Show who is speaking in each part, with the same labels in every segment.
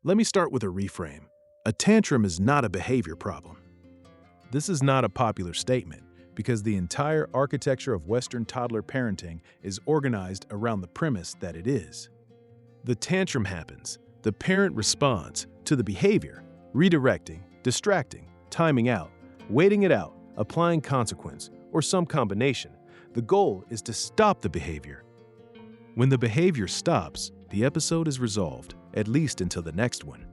Speaker 1: Let me start with a reframe. A tantrum is not a behavior problem. This is not a popular statement because the entire architecture of Western toddler parenting is organized around the premise that it is. The tantrum happens, the parent responds to the behavior, redirecting, distracting, timing out, waiting it out, applying consequence, or some combination. The goal is to stop the behavior. When the behavior stops, the episode is resolved, at least until the next one.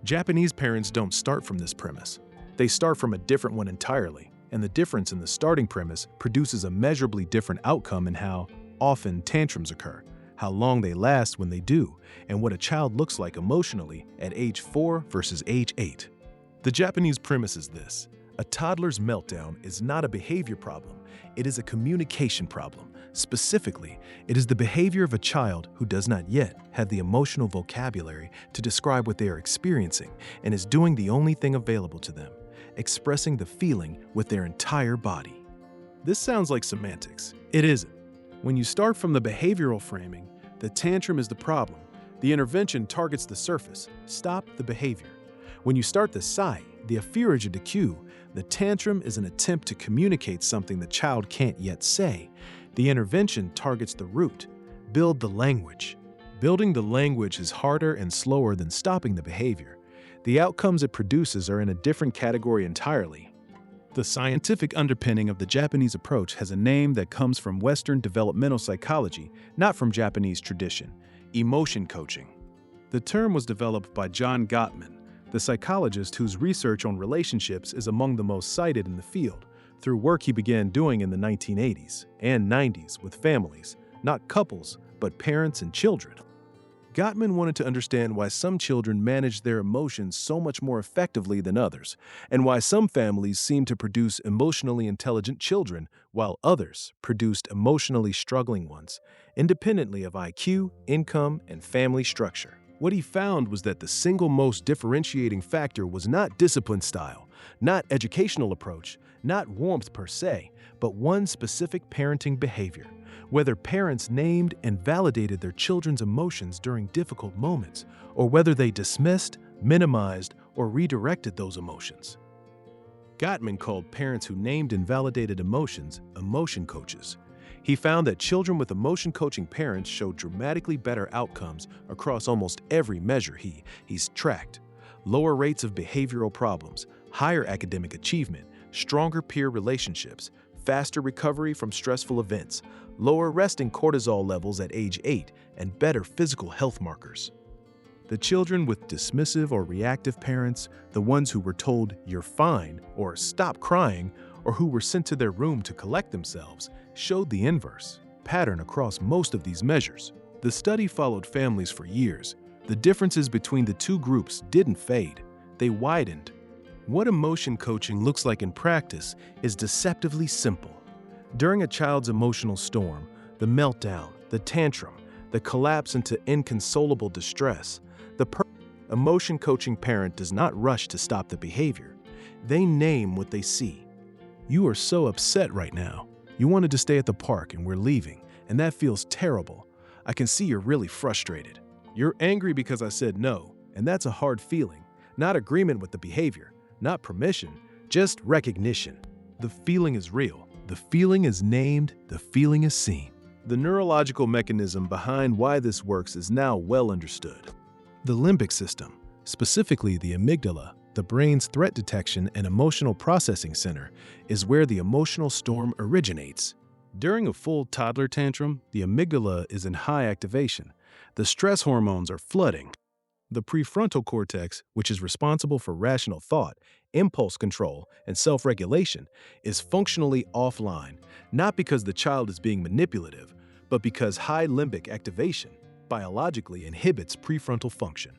Speaker 1: Japanese parents don't start from this premise. They start from a different one entirely, and the difference in the starting premise produces a measurably different outcome in how often tantrums occur, how long they last when they do, and what a child looks like emotionally at age 4 versus age 8. The Japanese premise is this: a toddler's meltdown is not a behavior problem, it is a communication problem. Specifically, it is the behavior of a child who does not yet have the emotional vocabulary to describe what they are experiencing and is doing the only thing available to them, expressing the feeling with their entire body. This sounds like semantics. It isn't. When you start from the behavioral framing, the tantrum is the problem. The intervention targets the surface, stop the behavior. When you start the sai, the afferige de cue, the tantrum is an attempt to communicate something the child can't yet say. The intervention targets the root, build the language. Building the language is harder and slower than stopping the behavior. The outcomes it produces are in a different category entirely. The scientific underpinning of the Japanese approach has a name that comes from Western developmental psychology, not from Japanese tradition: emotion coaching. The term was developed by John Gottman, the psychologist whose research on relationships is among the most cited in the field, through work he began doing in the 1980s and 90s with families, not couples, but parents and children. Gottman wanted to understand why some children manage their emotions so much more effectively than others, and why some families seem to produce emotionally intelligent children while others produced emotionally struggling ones, independently of IQ, income, and family structure. What he found was that the single most differentiating factor was not discipline style, not educational approach, not warmth per se, but one specific parenting behavior: whether parents named and validated their children's emotions during difficult moments, or whether they dismissed, minimized, or redirected those emotions. Gottman called parents who named and validated emotions emotion coaches. He found that children with emotion coaching parents showed dramatically better outcomes across almost every measure he's tracked: lower rates of behavioral problems, higher academic achievement, stronger peer relationships, faster recovery from stressful events, lower resting cortisol levels at age 8, and better physical health markers. The children with dismissive or reactive parents, the ones who were told "you're fine" or "stop crying," or who were sent to their room to collect themselves, showed the inverse pattern across most of these measures. The study followed families for years. The differences between the two groups didn't fade, they widened. What emotion coaching looks like in practice is deceptively simple. During a child's emotional storm, the meltdown, the tantrum, the collapse into inconsolable distress, the emotion coaching parent does not rush to stop the behavior. They name what they see. "You are so upset right now. You wanted to stay at the park and we're leaving, and that feels terrible. I can see you're really frustrated. You're angry because I said no, and that's a hard feeling, not agreement with the behavior, not permission, just recognition. The feeling is real. The feeling is named. The feeling is seen." The neurological mechanism behind why this works is now well understood. The limbic system, specifically the amygdala, the brain's threat detection and emotional processing center, is where the emotional storm originates. During a full toddler tantrum, the amygdala is in high activation. The stress hormones are flooding. The prefrontal cortex, which is responsible for rational thought, impulse control, and self-regulation, is functionally offline, not because the child is being manipulative, but because high limbic activation biologically inhibits prefrontal function.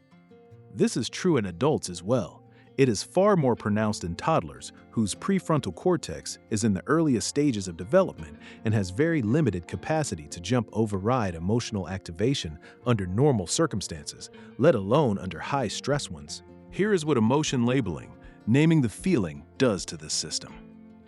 Speaker 1: This is true in adults as well. It is far more pronounced in toddlers, whose prefrontal cortex is in the earliest stages of development and has very limited capacity to override emotional activation under normal circumstances, let alone under high-stress ones. Here is what emotion labeling, naming the feeling, does to this system.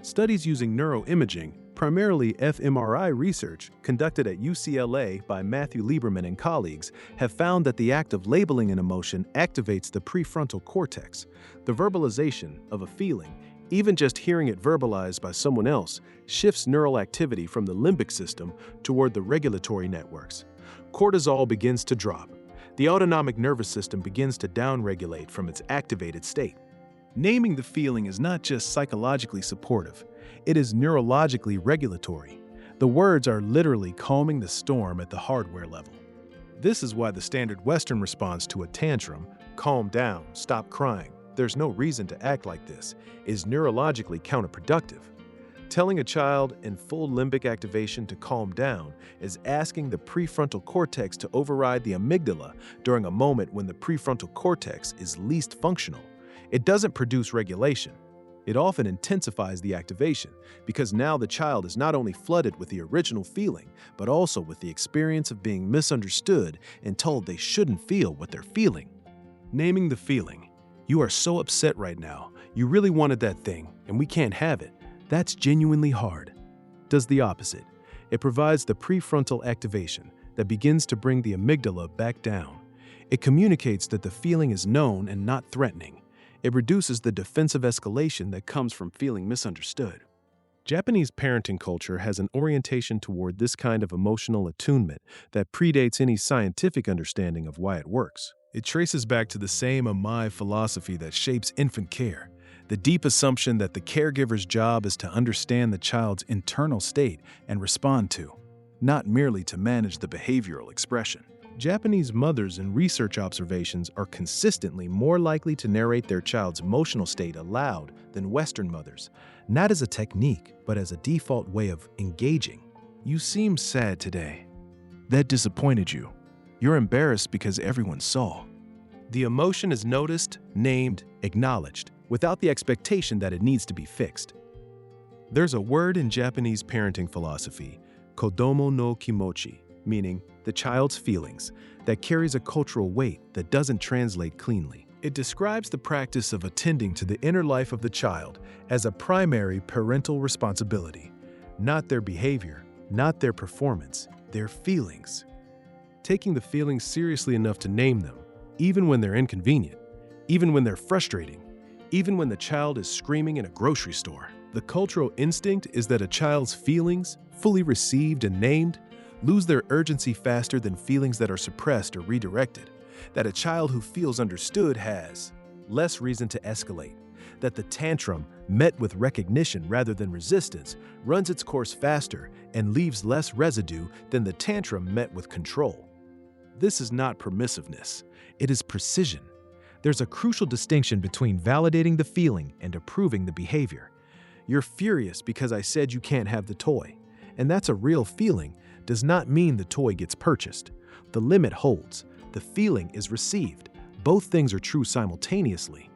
Speaker 1: Studies using neuroimaging Primarily fMRI research conducted at UCLA by Matthew Lieberman and colleagues have found that the act of labeling an emotion activates the prefrontal cortex. The verbalization of a feeling, even just hearing it verbalized by someone else, shifts neural activity from the limbic system toward the regulatory networks. Cortisol begins to drop. The autonomic nervous system begins to downregulate from its activated state. Naming the feeling is not just psychologically supportive, it is neurologically regulatory. The words are literally calming the storm at the hardware level. This is why the standard Western response to a tantrum, calm down, stop crying, there's no reason to act like this, is neurologically counterproductive. Telling a child in full limbic activation to calm down is asking the prefrontal cortex to override the amygdala during a moment when the prefrontal cortex is least functional. It doesn't produce regulation. It often intensifies the activation because now the child is not only flooded with the original feeling, but also with the experience of being misunderstood and told they shouldn't feel what they're feeling. Naming the feeling. You are so upset right now. You really wanted that thing, and we can't have it. That's genuinely hard. Does the opposite. It provides the prefrontal activation that begins to bring the amygdala back down. It communicates that the feeling is known and not threatening. It reduces the defensive escalation that comes from feeling misunderstood. Japanese parenting culture has an orientation toward this kind of emotional attunement that predates any scientific understanding of why it works. It traces back to the same Amai philosophy that shapes infant care, the deep assumption that the caregiver's job is to understand the child's internal state and respond to, not merely to manage the behavioral expression. Japanese mothers in research observations are consistently more likely to narrate their child's emotional state aloud than Western mothers, not as a technique, but as a default way of engaging. You seem sad today. That disappointed you. You're embarrassed because everyone saw. The emotion is noticed, named, acknowledged, without the expectation that it needs to be fixed. There's a word in Japanese parenting philosophy, kodomo no kimochi, meaning the child's feelings, that carries a cultural weight that doesn't translate cleanly. It describes the practice of attending to the inner life of the child as a primary parental responsibility, not their behavior, not their performance, their feelings. Taking the feelings seriously enough to name them, even when they're inconvenient, even when they're frustrating, even when the child is screaming in a grocery store. The cultural instinct is that a child's feelings, fully received and named, lose their urgency faster than feelings that are suppressed or redirected, that a child who feels understood has less reason to escalate, that the tantrum, met with recognition rather than resistance, runs its course faster and leaves less residue than the tantrum met with control. This is not permissiveness, it is precision. There's a crucial distinction between validating the feeling and approving the behavior. You're furious because I said you can't have the toy, and that's a real feeling, does not mean the toy gets purchased. The limit holds. The feeling is received. Both things are true simultaneously.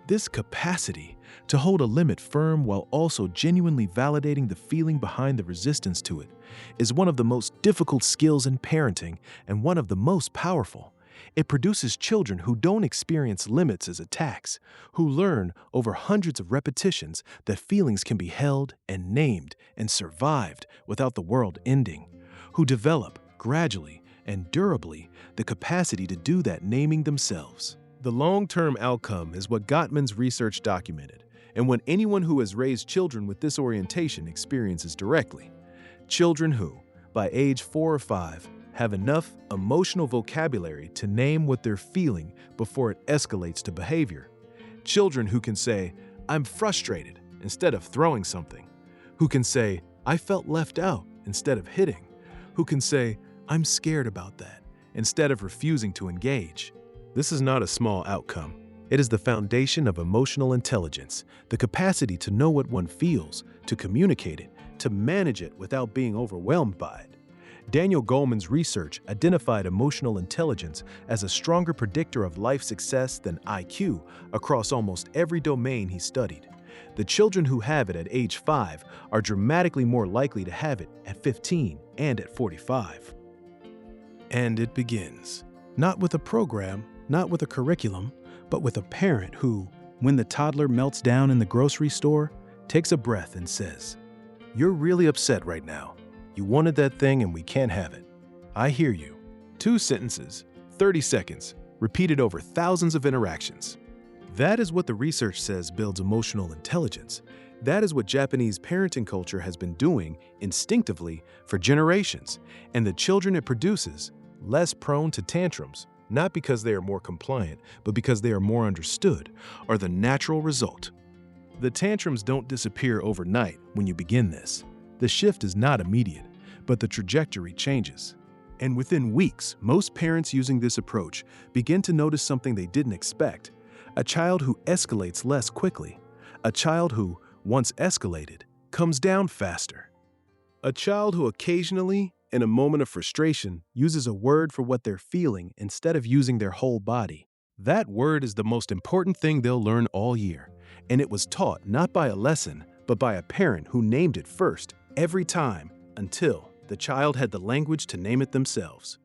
Speaker 1: This capacity to hold a limit firm while also genuinely validating the feeling behind the resistance to it is one of the most difficult skills in parenting and one of the most powerful. It produces children who don't experience limits as attacks, who learn over hundreds of repetitions that feelings can be held and named and survived without the world ending, who develop gradually and durably the capacity to do that naming themselves. The long-term outcome is what Gottman's research documented, and what anyone who has raised children with this orientation experiences directly. Children who, by age 4 or 5, have enough emotional vocabulary to name what they're feeling before it escalates to behavior. Children who can say, "I'm frustrated," instead of throwing something. Who can say, "I felt left out," instead of hitting. Who can say, "I'm scared about that," instead of refusing to engage. This is not a small outcome. It is the foundation of emotional intelligence, the capacity to know what one feels, to communicate it, to manage it without being overwhelmed by it. Daniel Goleman's research identified emotional intelligence as a stronger predictor of life success than IQ across almost every domain he studied. The children who have it at age 5 are dramatically more likely to have it at 15 and at 45. And it begins, not with a program, not with a curriculum, but with a parent who, when the toddler melts down in the grocery store, takes a breath and says, You're really upset right now. You wanted that thing and we can't have it. I hear you. 2 sentences, 30 seconds, repeated over thousands of interactions. That is what the research says builds emotional intelligence. That is what Japanese parenting culture has been doing instinctively for generations. And the children it produces, less prone to tantrums, not because they are more compliant, but because they are more understood, are the natural result. The tantrums don't disappear overnight when you begin this. The shift is not immediate, but the trajectory changes. And within weeks, most parents using this approach begin to notice something they didn't expect: a child who escalates less quickly, a child who, once escalated, comes down faster, a child who occasionally, in a moment of frustration, uses a word for what they're feeling instead of using their whole body. That word is the most important thing they'll learn all year, and it was taught not by a lesson, but by a parent who named it first, every time, until the child had the language to name it themselves.